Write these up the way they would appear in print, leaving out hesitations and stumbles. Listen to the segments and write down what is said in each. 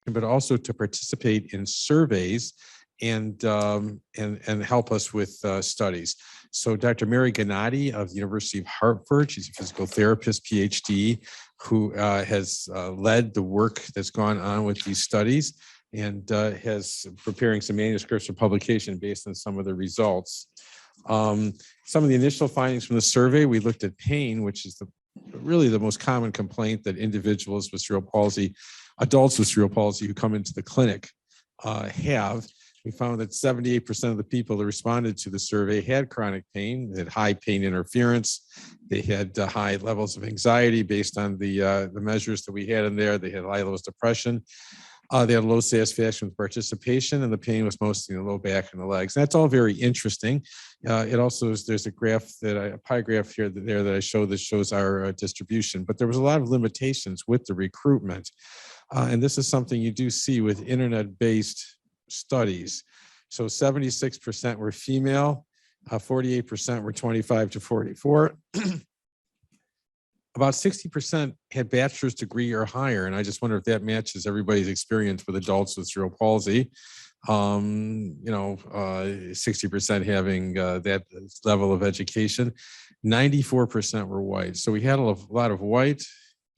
but also to participate in surveys and help us with studies. So Dr. Mary Gennady of the University of Hartford, she's a physical therapist, PhD, who has led the work that's gone on with these studies and has preparing some manuscripts for publication based on some of the results. Some of the initial findings from the survey, we looked at pain, which is really the most common complaint that individuals with cerebral palsy, adults with cerebral palsy who come into the clinic have. We found that 78% of the people that responded to the survey had chronic pain, they had high pain interference, they had high levels of anxiety based on the measures that we had in there, they had high levels of depression, they had low satisfaction with participation, and the pain was mostly in the low back and the legs. And that's all very interesting. It also is, there's a graph a pie graph here there that I show that shows our distribution, but there was a lot of limitations with the recruitment. And this is something you do see with internet-based studies. So 76% were female, 48% were 25 to 44. About 60% had bachelor's degree or higher. And I just wonder if that matches everybody's experience with adults with cerebral palsy. 60% having that level of education, 94% were white. So we had a lot of white,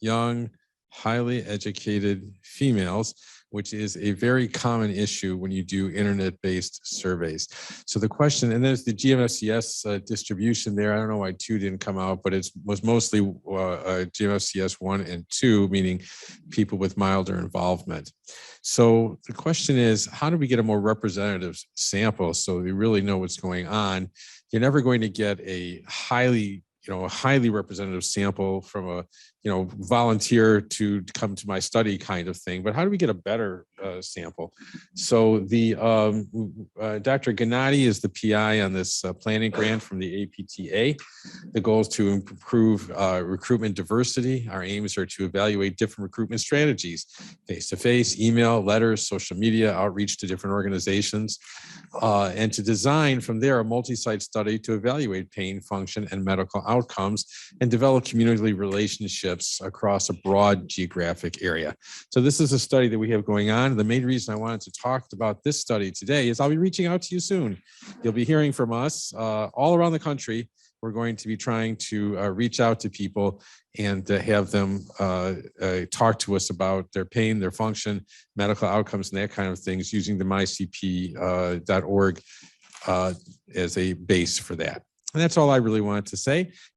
young, highly educated females, which is a very common issue when you do internet-based surveys. So the question, and there's the GMFCS distribution there. I don't know why 2 didn't come out, but it was mostly GMFCS 1 and 2, meaning people with milder involvement. So the question is, how do we get a more representative sample so we really know what's going on? You're never going to get a highly representative sample from a, volunteer to come to my study kind of thing. But how do we get a better sample? So the Dr. Gennady is the PI on this planning grant from the APTA. The goal is to improve recruitment diversity. Our aims are to evaluate different recruitment strategies, face-to-face, email, letters, social media, outreach to different organizations, and to design from there a multi-site study to evaluate pain, function, and medical outcomes and develop community relationships across a broad geographic area. So this is a study that we have going on. The main reason I wanted to talk about this study today is I'll be reaching out to you soon. You'll be hearing from us all around the country. We're going to be trying to reach out to people and have them talk to us about their pain, their function, medical outcomes, and that kind of things using the mycp.org as a base for that. And that's all I really wanted to say.